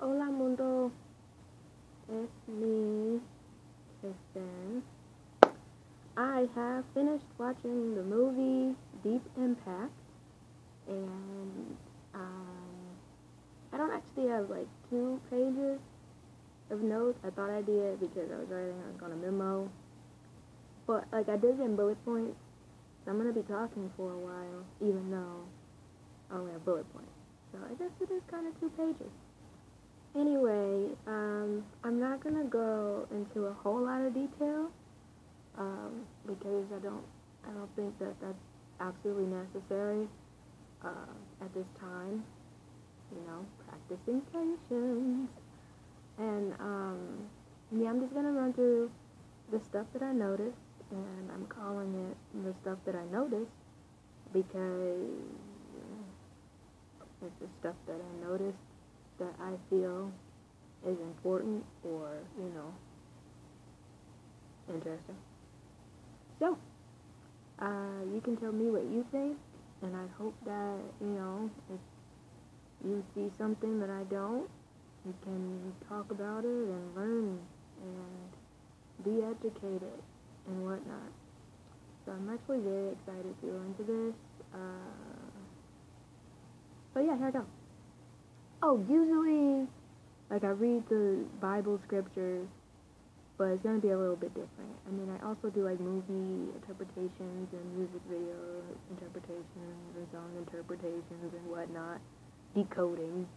Hola mundo, it's me, Kristen. I have finished watching the movie Deep Impact, and I don't actually have like 2 pages of notes. I thought I did because I was writing like on a memo, but like I did it in bullet points. So I'm gonna be talking for a while, even though I only have bullet points. So I guess it is kind of 2 pages. Anyway, I'm not gonna go into a whole lot of detail because I don't think that that's absolutely necessary at this time. Practicing patience, and yeah, I'm just gonna run through the stuff that I noticed, and I'm calling it the stuff that I noticed because it's the stuff that I noticed that I feel is important or, interesting. So, you can tell me what you think, and I hope that, if you see something that I don't, we can talk about it and learn and be educated and whatnot. So I'm actually very excited to go into this. But yeah, here I go. Oh, usually, like I read the Bible scriptures, but it's gonna be a little bit different. I mean, I also do like movie interpretations and music video interpretations and song interpretations and whatnot, decoding.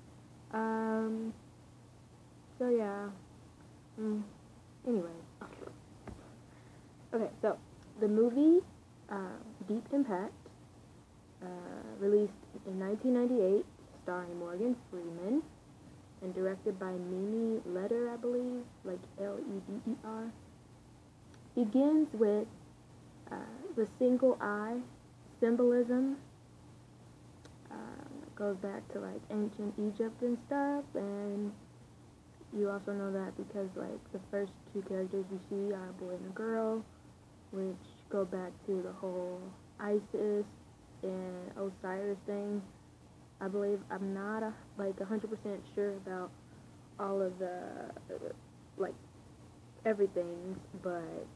So yeah. Anyway. Okay, so the movie Deep Impact, released in 1998, starring Morgan Freeman, and directed by Mimi Leder, I believe, like Leder, begins with the single eye symbolism. It goes back to like ancient Egypt and stuff, and you also know that because like the first 2 characters you see are a boy and a girl, which go back to the whole Isis and Osiris thing. I believe I'm not 100% sure about all of the like everything, but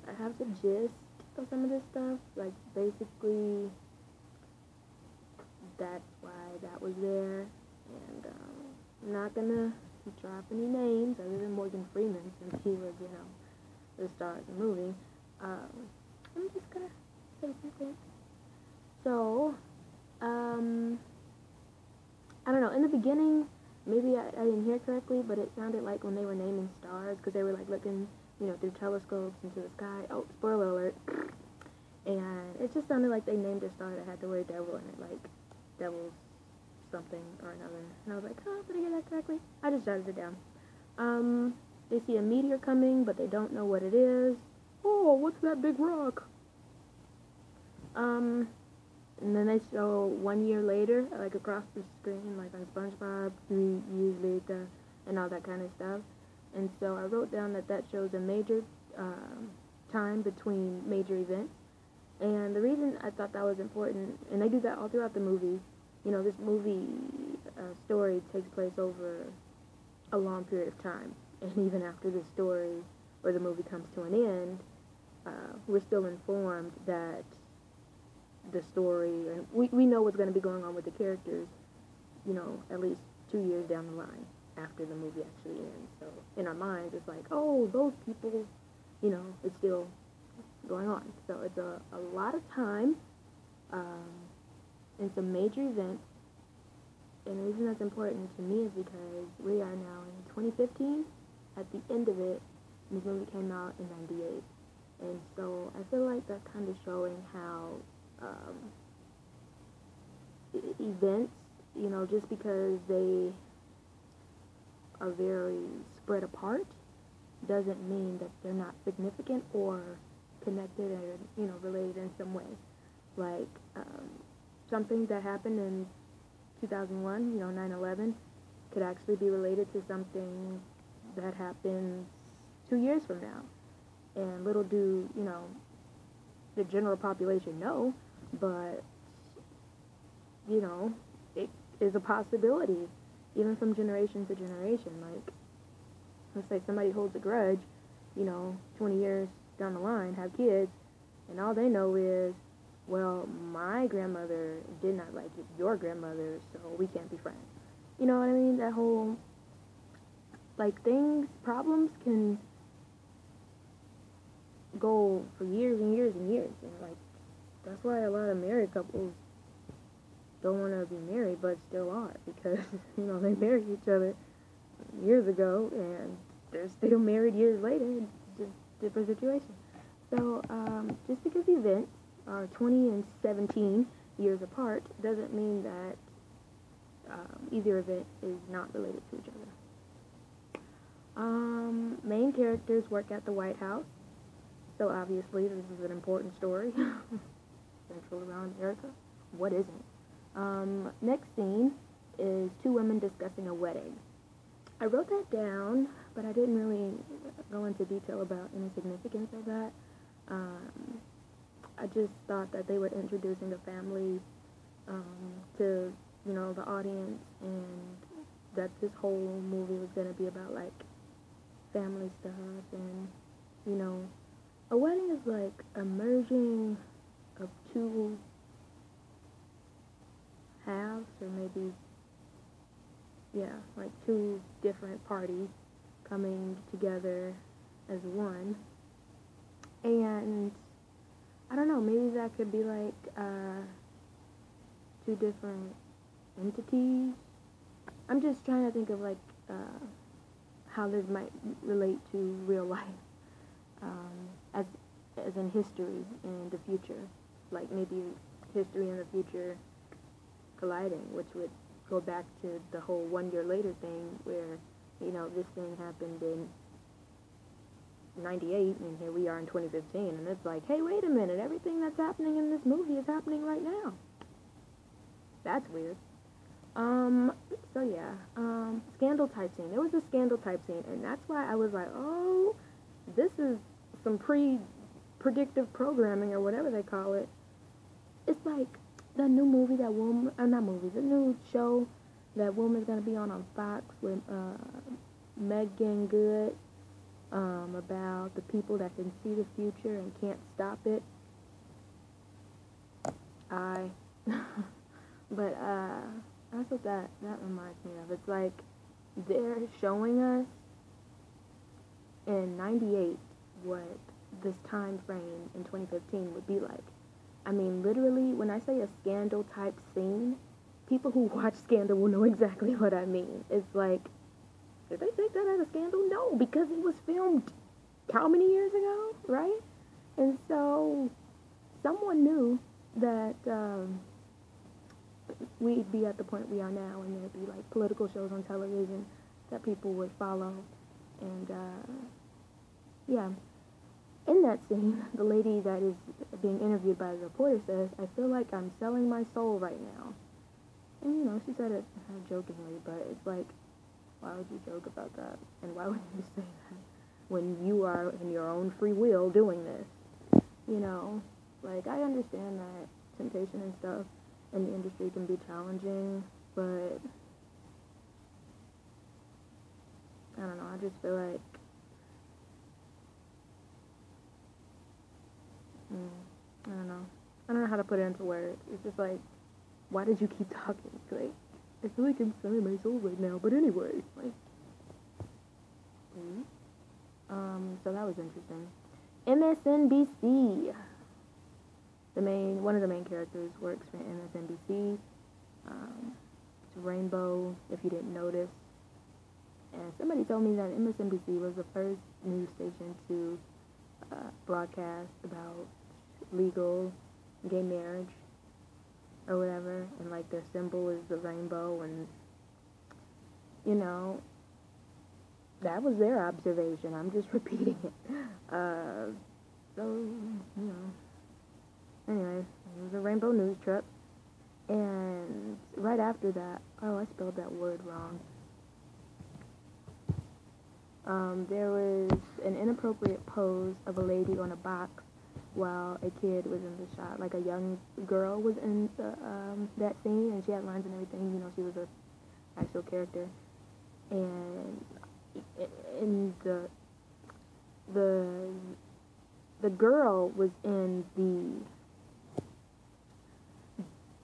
I have the gist of some of this stuff. Like basically, that's why that was there, and I'm not gonna drop any names other than Morgan Freeman since he was, the star of the movie. I'm just gonna say something. So, I don't know, in the beginning, maybe I didn't hear correctly, but it sounded like when they were naming stars, because they were like looking, through telescopes into the sky. Oh, spoiler alert. And it just sounded like they named a star that had the word devil in it, like devil something or another. And I was like, oh, did I hear that correctly? I just jotted it down. They see a meteor coming, but they don't know what it is. Oh, what's that big rock? And then they show 1 year later, like across the screen, like on SpongeBob, 3 years later, and all that kind of stuff. And so I wrote down that shows a major time between major events. And the reason I thought that was important, and they do that all throughout the movie, this movie story takes place over a long period of time. And even after the story or the movie comes to an end, we're still informed that the story, and we know what's going to be going on with the characters, at least 2 years down the line after the movie actually ends. So in our minds, it's like, oh, those people, it's still going on. So it's a lot of time, and some major events. And the reason that's important to me is because we are now in 2015, at the end of it, and this movie came out in 98. And so I feel like that's kind of showing how events, just because they are very spread apart, doesn't mean that they're not significant or connected or, related in some way. Like, something that happened in 2001, 9/11, could actually be related to something that happens 2 years from now. And little do, the general population know, but, it is a possibility. even from generation to generation. Like, let's say somebody holds a grudge, 20 years down the line, have kids, and all they know is, well, my grandmother did not like your grandmother, so we can't be friends. You know what I mean? That whole, like, problems can go for years and years and years, and, like, that's why a lot of married couples don't want to be married, but still are, because, they married each other years ago, and they're still married years later, just different situation. So, just because events are 20 and 17 years apart doesn't mean that either event is not related to each other. Main characters work at the White House, so obviously this is an important story. Central around America. What isn't? Next scene is two women discussing a wedding. I wrote that down, but I didn't really go into detail about any significance of that. I just thought that they were introducing a family to, the audience, and that this whole movie was going to be about, like, family stuff, and, a wedding is, like, a merging of two halves, or maybe, like two different parties coming together as one. And I don't know, maybe that could be like two different entities. I'm just trying to think of like how this might relate to real life, as in history and the future, like maybe history and the future colliding, which would go back to the whole 1 year later thing, where this thing happened in 98 and here we are in 2015, and it's like, hey, wait a minute, everything that's happening in this movie is happening right now. That's weird. So yeah, scandal type scene. There was a scandal type scene, and that's why I was like, oh, this is some predictive programming or whatever they call it. It's like the new movie that woman, the new show that woman's gonna be on Fox with Megan Good, about the people that can see the future and can't stop it. But that's what that reminds me of. It's like they're showing us in 98 what this time frame in 2015 would be like. I mean, literally, when I say a scandal type scene, people who watch Scandal will know exactly what I mean. It's like, did they take that as a scandal? No, because it was filmed how many years ago, right? And so someone knew that we'd be at the point we are now, and there'd be like political shows on television that people would follow. And yeah, in that scene, the lady that is being interviewed by the reporter says, "I feel like I'm selling my soul right now." And she said it jokingly, but it's like, why would you joke about that? And why would you say that when you are in your own free will doing this? Like, I understand that temptation and stuff in the industry can be challenging, but I don't know, I just feel like I don't know how to put it into words. It's just like, why did you keep talking? Like, I feel like I'm selling my soul right now, but anyway, like, so that was interesting. MSNBC. One of the main characters works for MSNBC. It's Rainbow, if you didn't notice. And somebody told me that MSNBC was the first news station to broadcast about legal gay marriage or whatever, and like their symbol is the rainbow, and that was their observation. I'm just repeating it. So anyway, it was a rainbow news truck, and right after that, I spelled that word wrong. There was an inappropriate pose of a lady on a box while a kid was in the shot. Like, a young girl was in that scene, and she had lines and everything. She was a actual character, and in the the girl was in the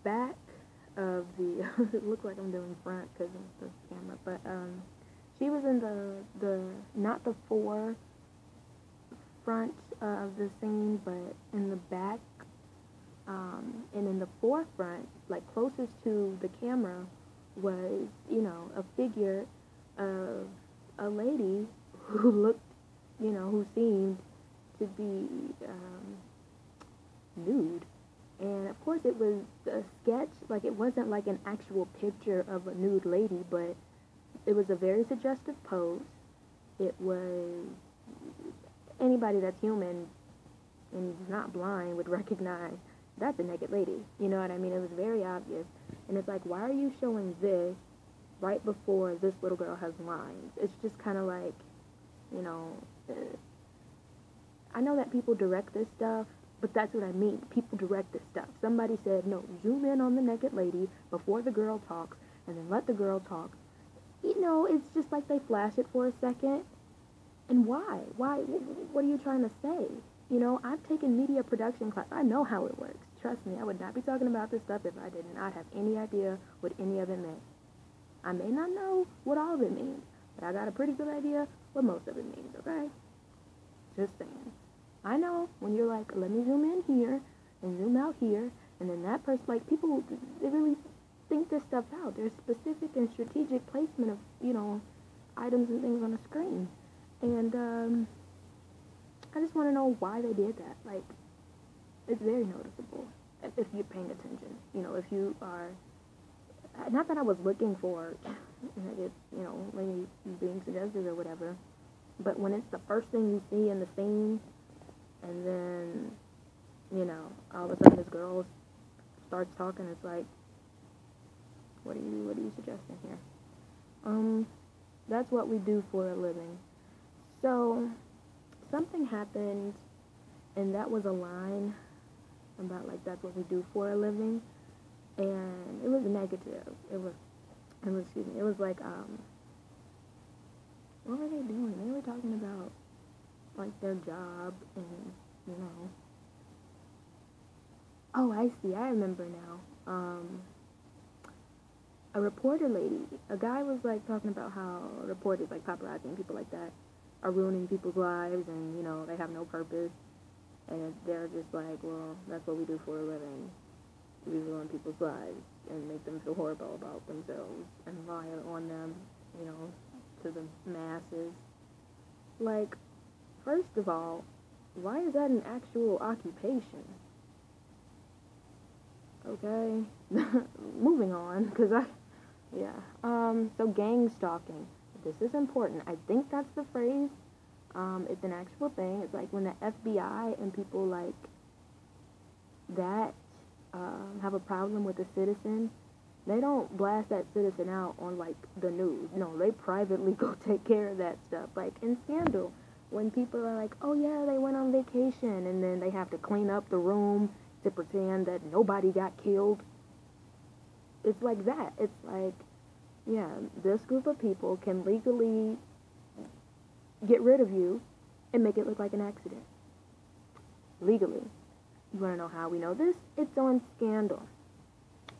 back of the it looks like I'm doing front because of the camera, but she was in the not the forefront of the scene, but in the back, and in the forefront, like closest to the camera, was, you know, a figure of a lady who looked, you know, who seemed to be nude. And of course it was a sketch, like it wasn't like an actual picture of a nude lady, but it was a very suggestive pose. It was, anybody that's human and not blind would recognize that's a naked lady. You know what I mean? It was very obvious. And it's like, why are you showing this right before this little girl has lines? It's just kind of like, you know, I know that people direct this stuff, but that's what I mean. People direct this stuff. Somebody said, no, zoom in on the naked lady before the girl talks, and then let the girl talk. You know, it's just like they flash it for a second. And why? Why? What are you trying to say? You know, I've taken media production class. I know how it works. Trust me, I would not be talking about this stuff if I did not have any idea what any of it meant. I may not know what all of it means, but I got a pretty good idea what most of it means, okay? Just saying. I know when you're like, let me zoom in here and zoom out here, and then that person, like, people, they really think this stuff out. There's specific and strategic placement of, you know, items and things on the screen. And, I just want to know why they did that. Like, it's very noticeable if you're paying attention. You know, if you are, not that I was looking for, I guess, you know, maybe being suggested or whatever, but when it's the first thing you see in the scene, and then, you know, all of a sudden this girl starts talking, it's like, what are you suggesting here? That's what we do for a living. So, something happened, and that was a line about, like, that's what we do for a living, and it was negative. It was like, what were they doing? They were talking about, like, their job, and, you know, oh, I see, I remember now. A reporter lady, a guy was, like, talking about how reporters, like, paparazzi and people like that, are ruining people's lives, and, you know, they have no purpose, and they're just like, well, that's what we do for a living. We ruin people's lives and make them feel horrible about themselves and lie on them, you know, to the masses. Like, first of all, why is that an actual occupation? Okay, moving on, because so gang stalking. This is important. I think that's the phrase. It's an actual thing. It's like when the FBI and people like that have a problem with a citizen, they don't blast that citizen out on, like, the news. No, they privately go take care of that stuff. Like in Scandal, when people are like, oh yeah, they went on vacation, and then they have to clean up the room to pretend that nobody got killed. It's like that. It's like, yeah, this group of people can legally get rid of you and make it look like an accident. Legally. You want to know how we know this? It's on Scandal.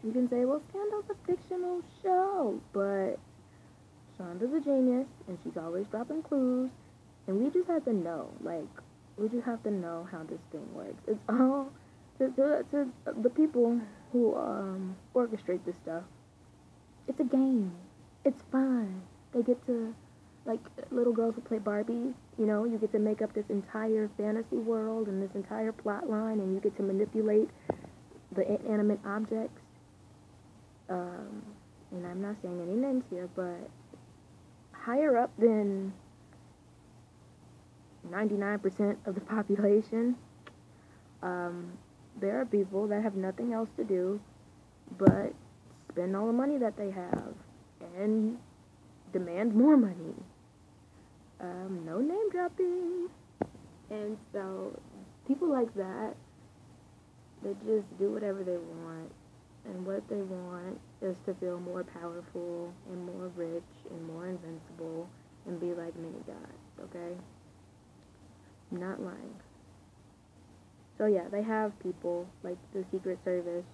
You can say, well, Scandal's a fictional show, but Shonda's a genius, and she's always dropping clues, and we just have to know, like, we just have to know how this thing works. It's all, to the people who orchestrate this stuff, it's a game. It's fun. They get to, like, little girls who play Barbie, you know, you get to make up this entire fantasy world and this entire plot line, and you get to manipulate the inanimate objects. And I'm not saying any names here, but higher up than 99% of the population, there are people that have nothing else to do but spend all the money that they have and demand more money. No name dropping. And so people like that, they just do whatever they want, and what they want is to feel more powerful and more rich and more invincible and be like many gods, okay? I'm not lying. So yeah, they have people like the Secret Service.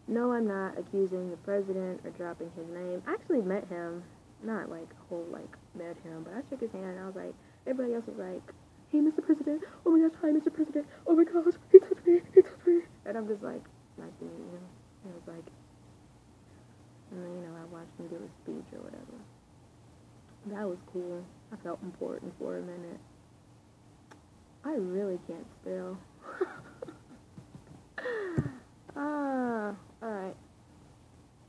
No, I'm not accusing the president or dropping his name. I actually met him, not like whole like met him, but I shook his hand and I was like, everybody else was like, hey, Mr. President, oh my gosh, hi, Mr. President, oh my gosh, he touched me, he touched me. And I'm just like, nice to meet you. And it was like, and then, you know, I watched him give a speech or whatever. That was cool. I felt important for a minute. I really can't spell. Alright.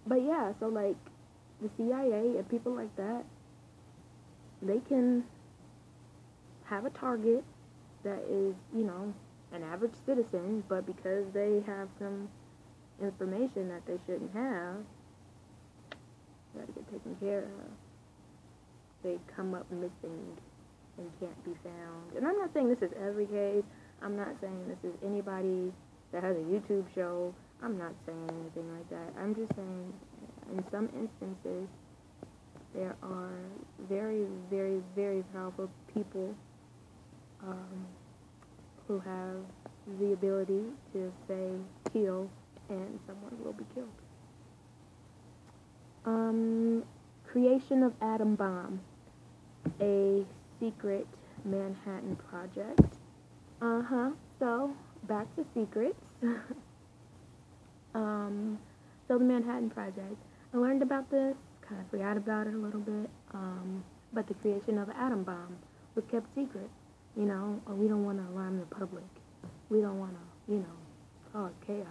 But yeah, so like, the CIA and people like that, they can have a target that is, you know, an average citizen, but because they have some information that they shouldn't have, gotta get taken care of. They come up missing and can't be found. And I'm not saying this is every case. I'm not saying this is anybody that has a YouTube show. I'm not saying anything like that. I'm just saying in some instances there are very, very, very powerful people who have the ability to say kill and someone will be killed. Creation of atom bomb, a secret Manhattan project. So back to secrets. So the Manhattan Project. I learned about this, kind of forgot about it a little bit. But the creation of an atom bomb was kept secret. You know, we don't want to alarm the public. We don't want to, you know, cause chaos.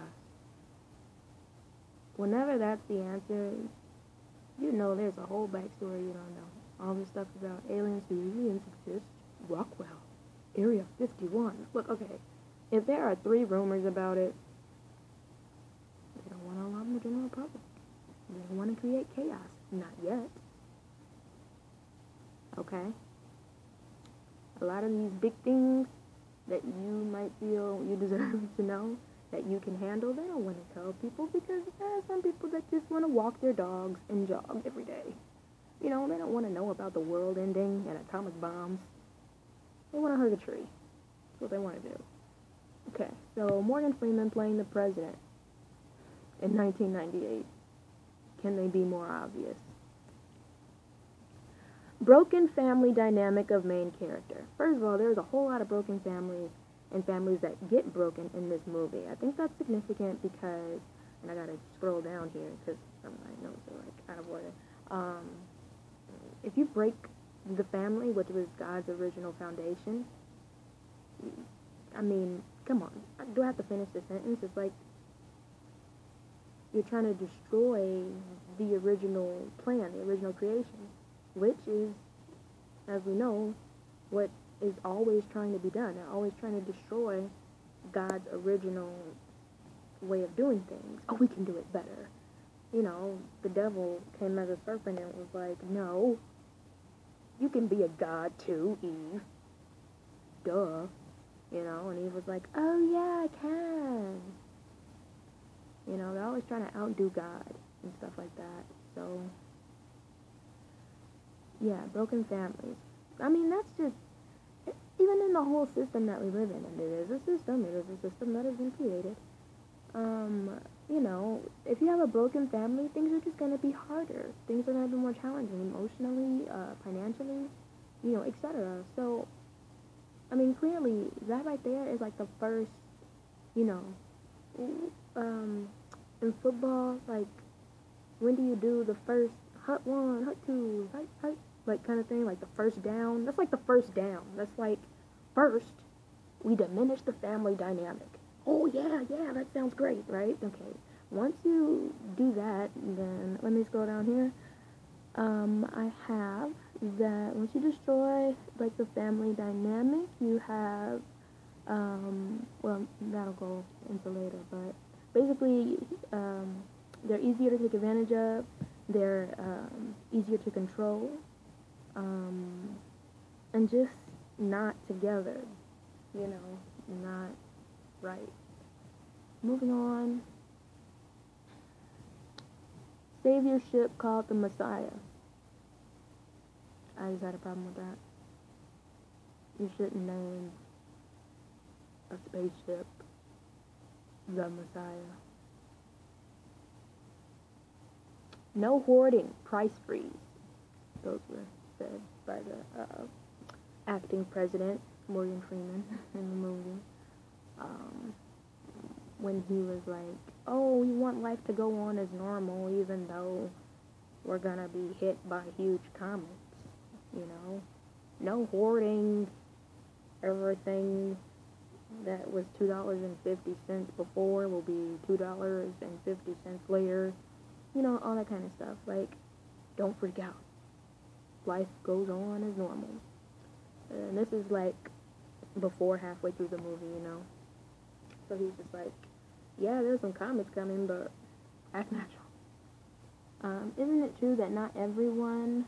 Whenever that's the answer, you know there's a whole backstory you don't know. All this stuff about aliens who really exist. Rockwell. Area 51. Look, okay. If there are 3 rumors about it, they don't want to alarm the general public. They don't want to create chaos. Not yet. Okay? A lot of these big things that you might feel you deserve to know, that you can handle, they don't want to tell people because there are some people that just want to walk their dogs and jog every day. You know, they don't want to know about the world ending and atomic bombs. They want to hug a tree. That's what they want to do. Okay, so Morgan Freeman playing the president in 1998. Can they be more obvious? Broken family dynamic of main character. First of all, there's a whole lot of broken families and families that get broken in this movie. I think that's significant because, and I gotta scroll down here because some of my notes are like out of order. If you break the family, which was God's original foundation, I mean, come on. Do I have to finish the sentence? It's like you're trying to destroy the original plan, the original creation, which is, as we know, what is always trying to be done. They're always trying to destroy God's original way of doing things. Oh, we can do it better. You know, the devil came as a serpent and was like, no, you can be a god too, Eve. Duh. You know, and Eve was like, oh yeah, I can. You know, they're always trying to outdo God and stuff like that. So, yeah, broken families. I mean, that's just, even in the whole system that we live in, and it is a system that has been created. You know, if you have a broken family, things are just going to be harder. Things are going to be more challenging emotionally, financially, you know, etc. So, I mean, clearly, that right there is like the first, you know, in football, like, when do you do the first hut 1, hut 2, hut, like, kind of thing, like the first down? That's like the first down. That's like, first, we diminish the family dynamic. Oh, yeah, that sounds great, right? Okay, once you do that, then, let me scroll down here. I have that once you destroy, like, the family dynamic, you have, well, that'll go into later, but basically, they're easier to take advantage of, they're, easier to control, and just not together, you know, not right. Moving on. saviorship called the Messiah. I just had a problem with that. You shouldn't name a spaceship the Messiah. No hoarding, price freeze. Those were said by the acting president, Morgan Freeman, in the movie. When he was like, oh, we want life to go on as normal even though we're gonna be hit by huge comets, you know? No hoarding. Everything that was $2.50 before will be $2.50 later. You know, all that kind of stuff. Like, don't freak out. Life goes on as normal. And this is like before halfway through the movie, you know. So he's just like, yeah, there's some comets coming, but act natural. Isn't it true that not everyone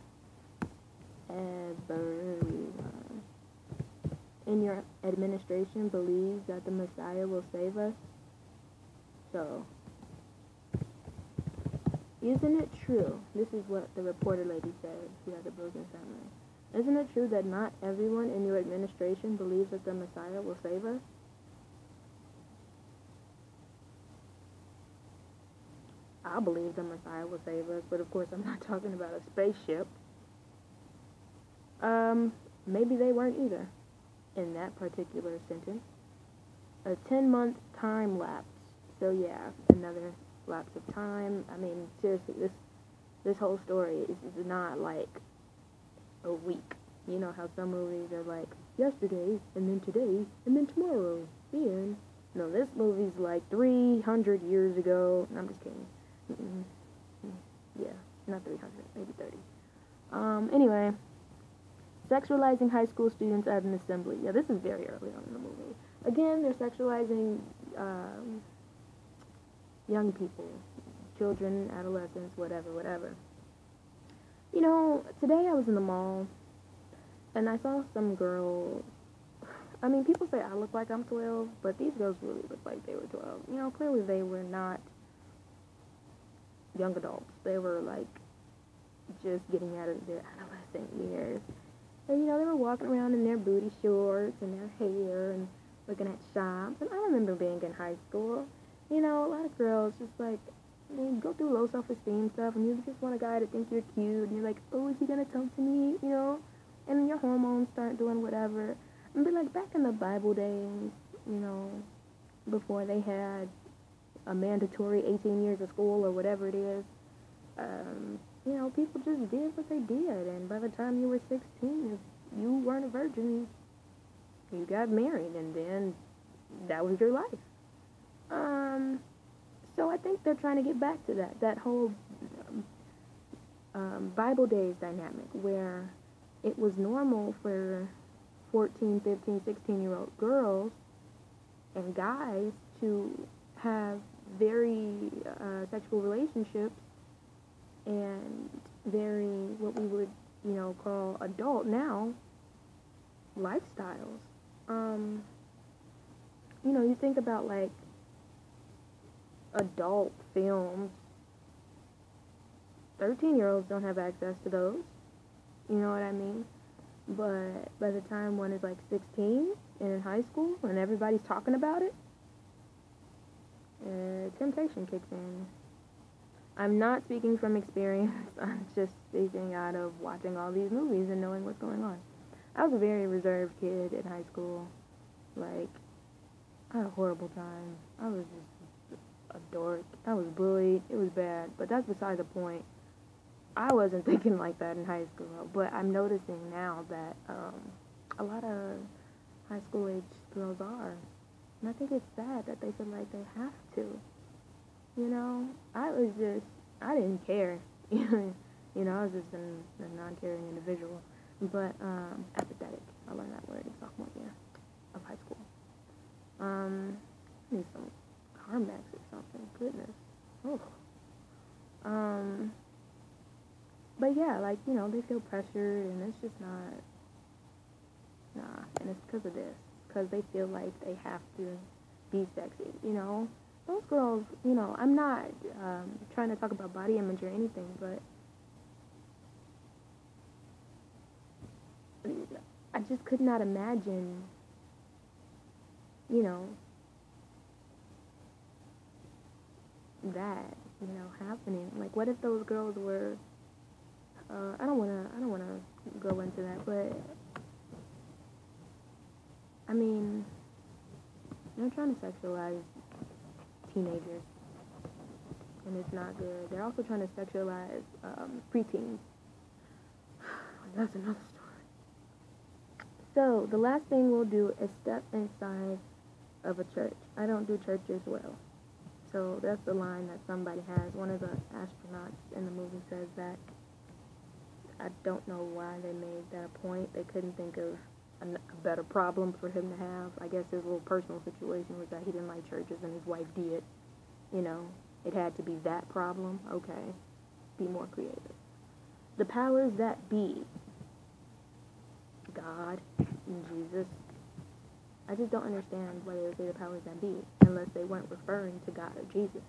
in your administration believes that the Messiah will save us? So, isn't it true? This is what the reporter lady said. She has a broken family. Isn't it true that not everyone in your administration believes that the Messiah will save us? I believe the Messiah will save us, but of course I'm not talking about a spaceship. Maybe they weren't either in that particular sentence. A 10-month time lapse. So yeah, another lapse of time. I mean, seriously, this whole story is not like a week. You know how some movies are like yesterday, and then today, and then tomorrow, and no, this movie's like 300 years ago. No, I'm just kidding. Yeah, not 300, maybe 30. Anyway, sexualizing high school students at an assembly. Yeah, this is very early on in the movie. Again, they're sexualizing young people, children, adolescents, whatever. You know, today I was in the mall, and I saw some girl. I mean, people say I look like I'm 12, but these girls really look like they were 12. You know, clearly they were not young adults. They were, like, just getting out of their adolescent years. And, you know, they were walking around in their booty shorts and their hair and looking at shops. And I remember being in high school. You know, a lot of girls just, like, they go through low self-esteem stuff, and you just want a guy to think you're cute, and you're like, oh, is he gonna talk to me, you know? And then your hormones start doing whatever. But, like, back in the Bible days, you know, before they had a mandatory 18 years of school or whatever it is, you know, people just did what they did, and by the time you were 16, if you weren't a virgin, you got married, and then that was your life. So I think they're trying to get back to that whole Bible days dynamic, where it was normal for 14, 15, 16-year-old girls and guys to have very sexual relationships and very, what we would, you know, call adult now lifestyles. You know, you think about, like, adult films. 13-year-olds don't have access to those. You know what I mean? But by the time one is, like, 16 and in high school and everybody's talking about it, temptation kicks in. I'm not speaking from experience. I'm just speaking out of watching all these movies and knowing what's going on. I was a very reserved kid in high school. Like, I had a horrible time. I was just a dork. I was bullied. It was bad. But that's beside the point. I wasn't thinking like that in high school. But I'm noticing now that a lot of high school age girls are. And I think it's sad that they feel like they have to. You know, I didn't care. You know, I was just a non-caring individual. But, apathetic. I learned that word in sophomore year of high school. I need some Carmex or something. Goodness. Oh. But yeah, like, you know, they feel pressured, and it's just not, and it's because of this. Because they feel like they have to be sexy, you know? those girls, you know, I'm not trying to talk about body image or anything, but I just could not imagine, you know, that, you know, happening. Like, what if those girls were, I don't wanna go into that, but, I mean, they're trying to sexualize teenagers, and it's not good. They're also trying to sexualize preteens. That's another story. So, the last thing we'll do is step inside of a church. I don't do churches well. So, that's the line that somebody has. One of the astronauts in the movie says that. I don't know why they made that a point. They couldn't think of a better problem for him to have. I guess his little personal situation was that he didn't like churches and his wife did. You know, it had to be that problem. Okay, be more creative. The powers that be, God and Jesus. I just don't understand why they would say the powers that be unless they weren't referring to God or Jesus.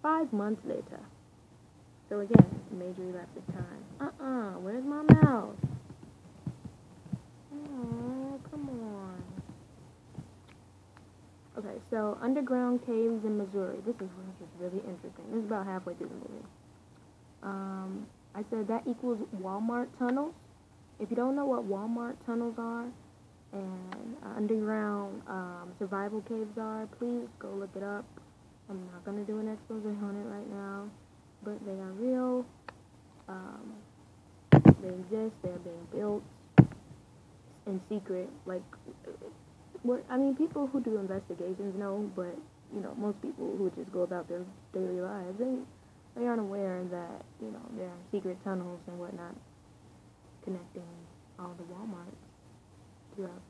5 months later. So again, major elapse of time. Where's my mouse? Oh, come on. Okay, so underground caves in Missouri. This is really interesting. This is about halfway through the movie. I said that equals Walmart tunnels. If you don't know what Walmart tunnels are and underground survival caves are, please go look it up. I'm not going to do an expose on it right now, but they are real. They exist. They're being built in secret. Like, people who do investigations know, but you know, most people who just go about their daily lives, they aren't aware that, you know, there are secret tunnels and whatnot connecting all the Walmarts throughout